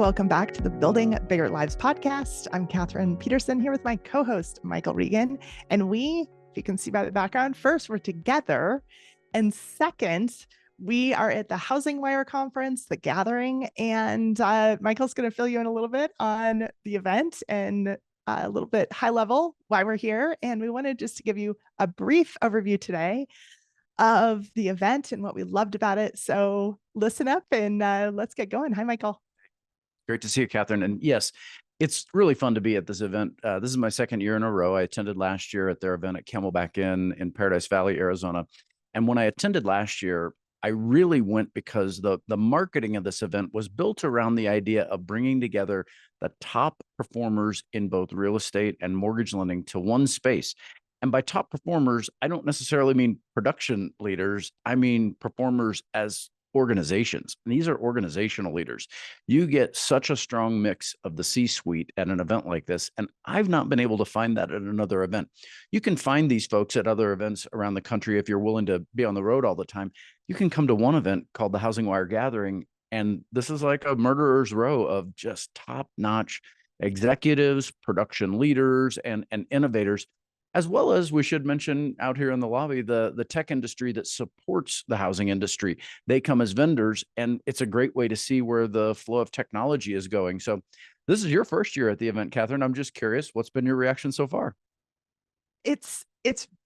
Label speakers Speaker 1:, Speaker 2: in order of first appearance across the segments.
Speaker 1: welcome back to the Building Bigger Lives podcast. I'm Kathryn Peterson here with my co-host, Michael Regan. And we, if you can see by the background, first, we're together. And second, we are at the HousingWire Conference, the gathering. And Michael's going to fill you in a little bit on the event and a little bit high level why we're here. And we wanted just to give you a brief overview today of the event and what we loved about it. So listen up and let's get going. Hi, Michael.
Speaker 2: Great to see you, Kathryn. And yes, it's really fun to be at this event. This is my second year in a row. I attended last year at their event at Camelback Inn in Paradise Valley, Arizona. And when I attended last year, I really went because the marketing of this event was built around the idea of bringing together the top performers in both real estate and mortgage lending to one space. And by top performers, I don't necessarily mean production leaders. I mean performers as organizations. And these are organizational leaders. You get such a strong mix of the C-suite at an event like this. And I've not been able to find that at another event. You can find these folks at other events around the country if you're willing to be on the road all the time. You can come to one event called the HousingWire Gathering, and this is like a murderer's row of just top-notch executives, production leaders, and innovators, as well as, we should mention out here in the lobby, the tech industry that supports the housing industry. They come as vendors, and it's a great way to see where the flow of technology is going. So this is your first year at the event, Kathryn. I'm just curious, what's been your reaction so far?
Speaker 1: It's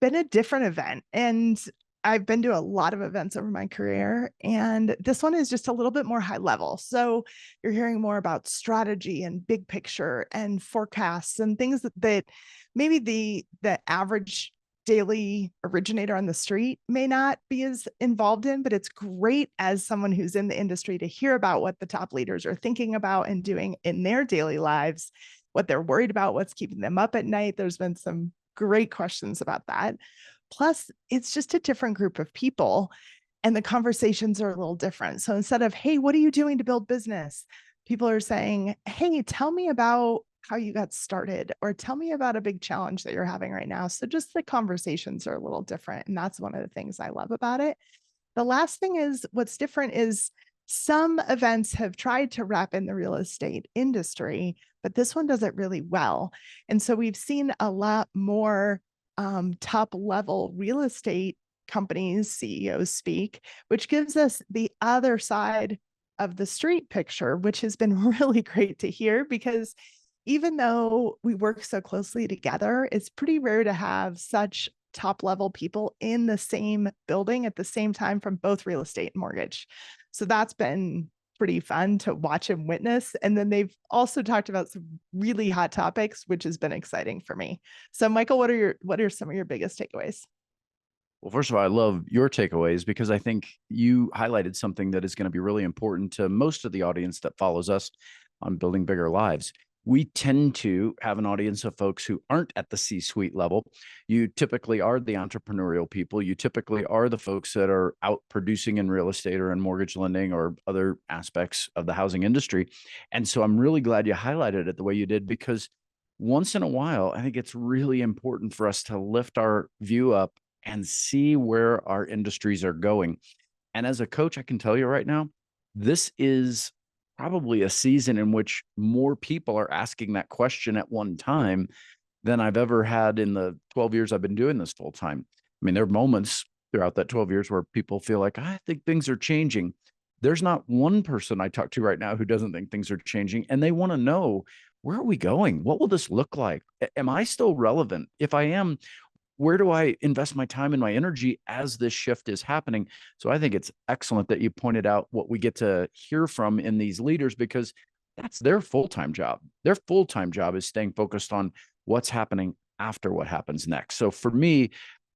Speaker 1: been a different event, and I've been to a lot of events over my career, and this one is just a little bit more high level. So you're hearing more about strategy and big picture and forecasts and things that maybe the average daily originator on the street may not be as involved in, but it's great as someone who's in the industry to hear about what the top leaders are thinking about and doing in their daily lives, what they're worried about, what's keeping them up at night. There's been some great questions about that. Plus, it's just a different group of people, and the conversations are a little different. So instead of, hey, what are you doing to build business? People are saying, hey, tell me about how you got started, or tell me about a big challenge that you're having right now. So just the conversations are a little different. And that's one of the things I love about it. The last thing is, what's different is some events have tried to wrap in the real estate industry, but this one does it really well. And so we've seen a lot more top level real estate companies, CEOs speak, which gives us the other side of the street picture, which has been really great to hear, because even though we work so closely together, it's pretty rare to have such top level people in the same building at the same time from both real estate and mortgage. So that's been pretty fun to watch and witness. And then they've also talked about some really hot topics, which has been exciting for me. So Michael, what are some of your biggest takeaways?
Speaker 2: Well, first of all, I love your takeaways because I think you highlighted something that is going to be really important to most of the audience that follows us on Building Bigger Lives. We tend to have an audience of folks who aren't at the C-suite level. You typically are the entrepreneurial people. You typically are the folks that are out producing in real estate or in mortgage lending or other aspects of the housing industry. And so I'm really glad you highlighted it the way you did, because once in a while, I think it's really important for us to lift our view up and see where our industries are going. And as a coach, I can tell you right now, this is probably a season in which more people are asking that question at one time than I've ever had in the 12 years I've been doing this full time. I mean, there are moments throughout that 12 years where people feel like, I think things are changing. There's not one person I talk to right now who doesn't think things are changing, and they want to know, where are we going? What will this look like? Am I still relevant? If I am, where do I invest my time and my energy as this shift is happening? So I think it's excellent that you pointed out what we get to hear from in these leaders, because that's their full-time job. Their full-time job is staying focused on what's happening after what happens next. So for me,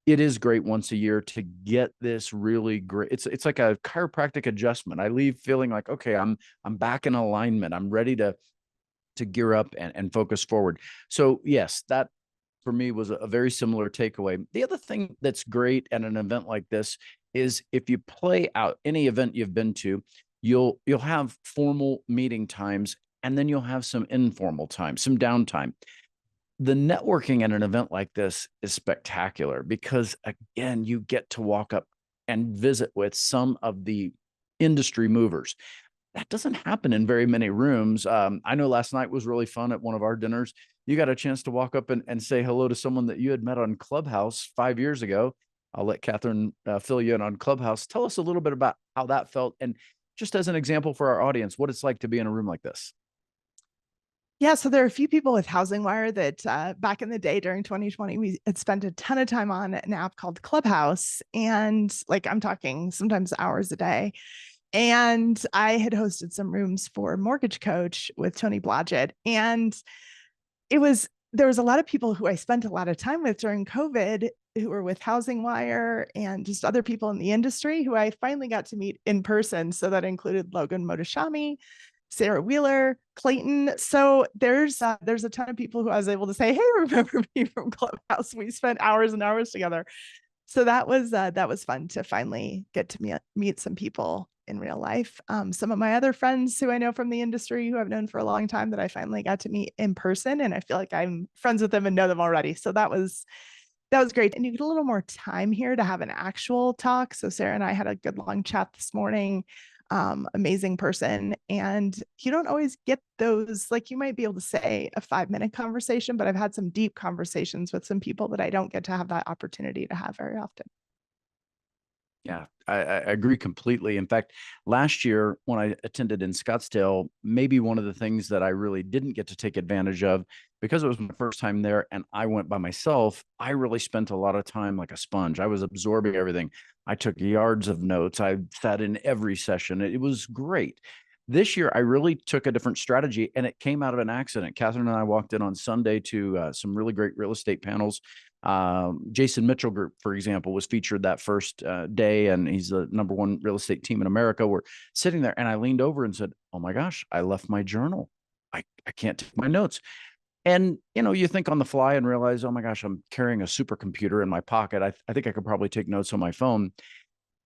Speaker 2: it is great once a year to get this really great. It's like a chiropractic adjustment. I leave feeling like, okay, I'm back in alignment. I'm ready to gear up and focus forward. So yes, that for me was a very similar takeaway. The other thing that's great at an event like this is if you play out any event you've been to, you'll have formal meeting times, and then you'll have some informal time, some downtime. The networking at an event like this is spectacular because, again, you get to walk up and visit with some of the industry movers. that doesn't happen in very many rooms. I know last night was really fun at one of our dinners. You got a chance to walk up and say hello to someone that you had met on Clubhouse 5 years ago. I'll let Kathryn fill you in on Clubhouse. Tell us a little bit about how that felt. And just as an example for our audience, what it's like to be in a room like this.
Speaker 1: Yeah, so there are a few people with HousingWire that back in the day during 2020, we had spent a ton of time on an app called Clubhouse. And like I'm talking sometimes hours a day. And I had hosted some rooms for Mortgage Coach with Tony Blodgett. And there was a lot of people who I spent a lot of time with during COVID who were with HousingWire and just other people in the industry who I finally got to meet in person. So that included Logan Motoshami, Sarah Wheeler, Clayton. So there's a ton of people who I was able to say, hey, remember me from Clubhouse? We spent hours and hours together. So that was fun to finally get to meet some people in real life. Some of my other friends who I know from the industry who I've known for a long time that I finally got to meet in person, and I feel like I'm friends with them and know them already. So that was great. And you get a little more time here to have an actual talk. So Sarah and I had a good long chat this morning. Amazing person. And you don't always get those, like you might be able to say a 5-minute conversation, but I've had some deep conversations with some people that I don't get to have that opportunity to have very often.
Speaker 2: Yeah, I agree completely. In fact, last year when I attended in Scottsdale, maybe one of the things that I really didn't get to take advantage of because it was my first time there and I went by myself, I really spent a lot of time like a sponge. I was absorbing everything. I took yards of notes. I sat in every session. It was great. This year, I really took a different strategy and it came out of an accident. Kathryn and I walked in on Sunday to some really great real estate panels. Jason Mitchell Group, for example, was featured that first day, and he's the #1 real estate team in America. We're sitting there, and I leaned over and said, "Oh my gosh, I left my journal. I can't take my notes." And you think on the fly and realize, "Oh my gosh, I'm carrying a supercomputer in my pocket. I think I could probably take notes on my phone."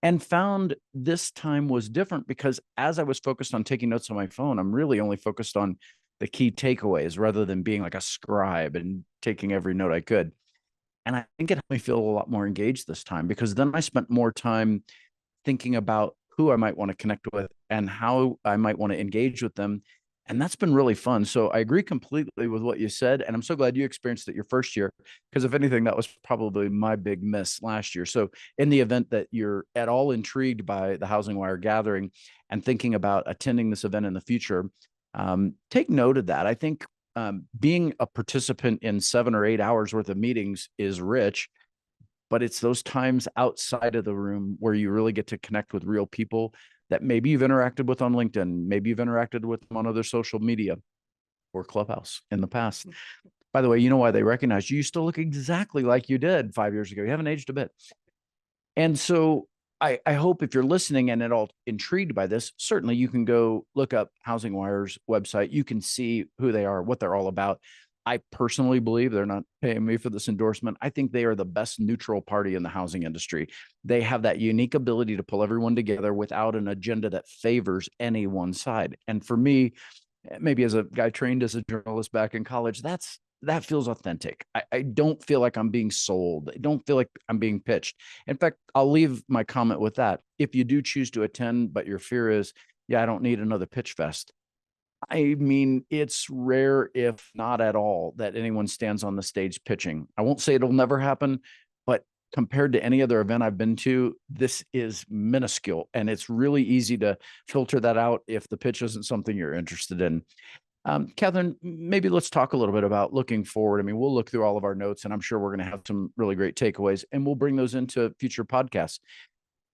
Speaker 2: And found this time was different because as I was focused on taking notes on my phone, I'm really only focused on the key takeaways rather than being like a scribe and taking every note I could. And I think it helped me feel a lot more engaged this time because then I spent more time thinking about who I might want to connect with and how I might want to engage with them. And that's been really fun. So I agree completely with what you said. And I'm so glad you experienced it your first year, because if anything, that was probably my big miss last year. So in the event that you're at all intrigued by the HousingWire gathering and thinking about attending this event in the future, take note of that. I think being a participant in 7 or 8 hours worth of meetings is rich, but it's those times outside of the room where you really get to connect with real people that maybe you've interacted with on LinkedIn, maybe you've interacted with them on other social media or Clubhouse in the past. By the way, you know why they recognize you? You still look exactly like you did 5 years ago. You haven't aged a bit. And so I hope if you're listening and at all intrigued by this, certainly you can go look up HousingWire's website. You can see who they are, what they're all about. I personally believe they're not paying me for this endorsement. I think they are the best neutral party in the housing industry. They have that unique ability to pull everyone together without an agenda that favors any one side. And for me, maybe as a guy trained as a journalist back in college, that feels authentic. I don't feel like I'm being sold. I don't feel like I'm being pitched. In fact, I'll leave my comment with that. If you do choose to attend, but your fear is, yeah, I don't need another pitch fest. I mean, it's rare, if not at all, that anyone stands on the stage pitching. I won't say it'll never happen, but compared to any other event I've been to, this is minuscule. And it's really easy to filter that out if the pitch isn't something you're interested in. Kathryn, maybe let's talk a little bit about looking forward. I mean, we'll look through all of our notes, and I'm sure we're going to have some really great takeaways, and we'll bring those into future podcasts.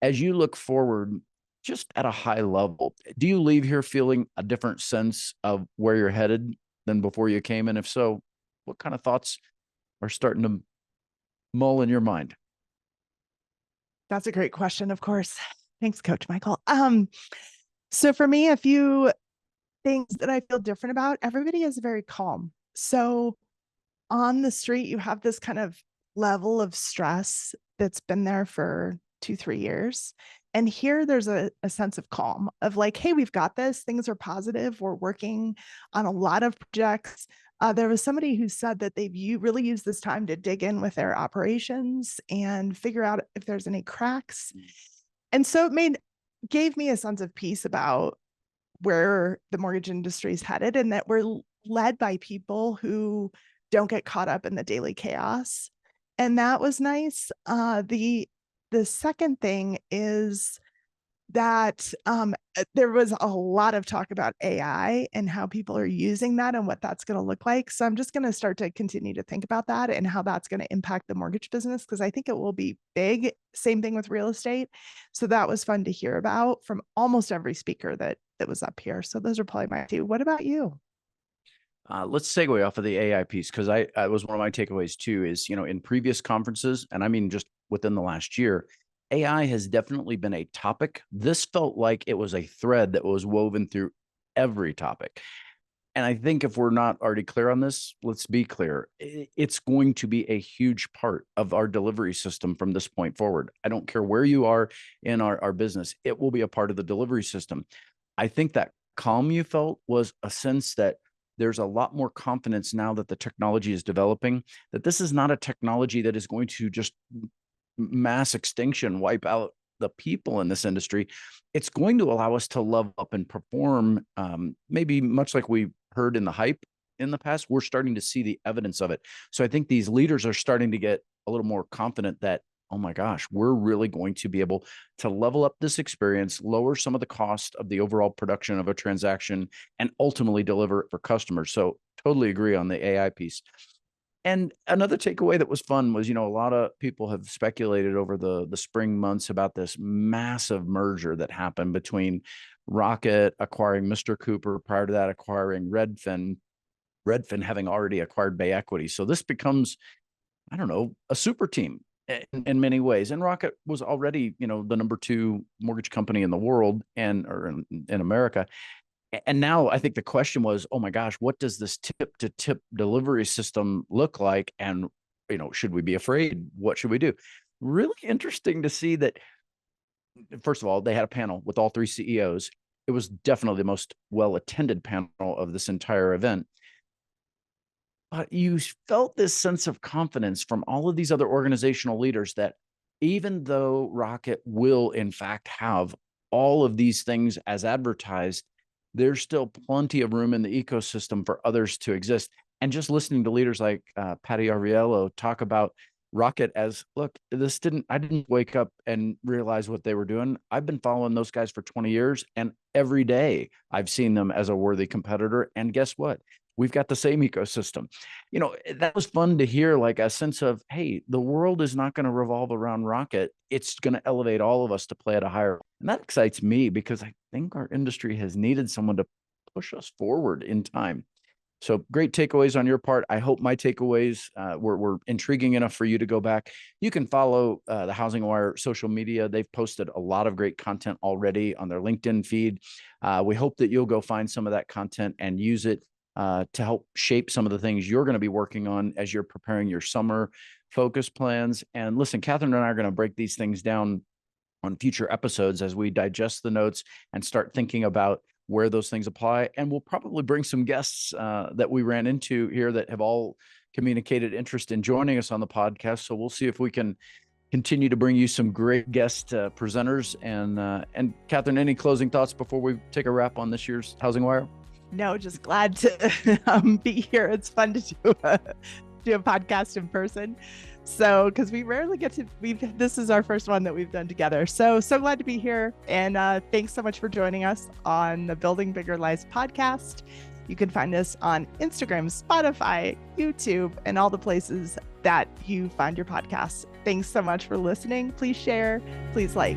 Speaker 2: As you look forward, just at a high level, do you leave here feeling a different sense of where you're headed than before you came? And if so, what kind of thoughts are starting to mull in your mind?
Speaker 1: That's a great question, of course. Thanks, Coach Michael. So for me, a few things that I feel different about, everybody is very calm. So on the street, you have this kind of level of stress that's been there for 2-3 years. And here there's a sense of calm of like, hey, we've got this. Things are positive. We're working on a lot of projects. There was somebody who said that they've really used this time to dig in with their operations and figure out if there's any cracks. And so gave me a sense of peace about where the mortgage industry is headed, and that we're led by people who don't get caught up in the daily chaos. And that was nice. The second thing is that there was a lot of talk about AI and how people are using that and what that's going to look like. So I'm just going to start to continue to think about that and how that's going to impact the mortgage business, because I think it will be big. Same thing with real estate. So that was fun to hear about from almost every speaker that was up here. So those are probably my two. What about you?
Speaker 2: Let's segue off of the AI piece, because I was one of my takeaways too, is, in previous conferences, and I mean just within the last year, AI has definitely been a topic. This felt like it was a thread that was woven through every topic. And I think if we're not already clear on this, let's be clear. It's going to be a huge part of our delivery system from this point forward. I don't care where you are in our business, it will be a part of the delivery system. I think that calm you felt was a sense that there's a lot more confidence now that the technology is developing, that this is not a technology that is going to just mass extinction wipe out the people in this industry. It's going to allow us to level up and perform, maybe much like we heard in the hype in the past. We're starting to see the evidence of it. So I think these leaders are starting to get a little more confident that, oh my gosh, we're really going to be able to level up this experience, lower some of the cost of the overall production of a transaction, and ultimately deliver it for customers. So totally agree on the AI piece. And another takeaway that was fun was, a lot of people have speculated over the spring months about this massive merger that happened between Rocket acquiring Mr. Cooper, prior to that acquiring Redfin having already acquired Bay Equity. So this becomes, I don't know, a super team in many ways. And Rocket was already, the number 2 mortgage company in the world or in America. And now I think the question was, oh my gosh, what does this tip to tip delivery system look like? And, should we be afraid? What should we do? Really interesting to see that. First of all, they had a panel with all 3 CEOs. It was definitely the most well-attended panel of this entire event. But you felt this sense of confidence from all of these other organizational leaders that even though Rocket will, in fact, have all of these things as advertised, there's still plenty of room in the ecosystem for others to exist. And just listening to leaders like Patty Ariello talk about Rocket as, look, I didn't wake up and realize what they were doing. I've been following those guys for 20 years, and every day I've seen them as a worthy competitor. And guess what? We've got the same ecosystem. That was fun to hear, like a sense of, hey, the world is not going to revolve around Rocket. It's going to elevate all of us to play at a higher. And that excites me because I think our industry has needed someone to push us forward in time. So great takeaways on your part. I hope my takeaways were intriguing enough for you to go back. You can follow the HousingWire social media. They've posted a lot of great content already on their LinkedIn feed. We hope that you'll go find some of that content and use it to help shape some of the things you're going to be working on as you're preparing your summer focus plans. And listen, Kathryn and I are going to break these things down on future episodes as we digest the notes and start thinking about where those things apply. And we'll probably bring some guests that we ran into here that have all communicated interest in joining us on the podcast. So we'll see if we can continue to bring you some great guest presenters. And Kathryn, any closing thoughts before we take a wrap on this year's Housing Wire?
Speaker 1: No, just glad to be here. It's fun to do a podcast in person. So, because we rarely get to, this is our first one that we've done together. So glad to be here. And thanks so much for joining us on the Building Bigger Lives podcast. You can find us on Instagram, Spotify, YouTube, and all the places that you find your podcasts. Thanks so much for listening. Please share, please like.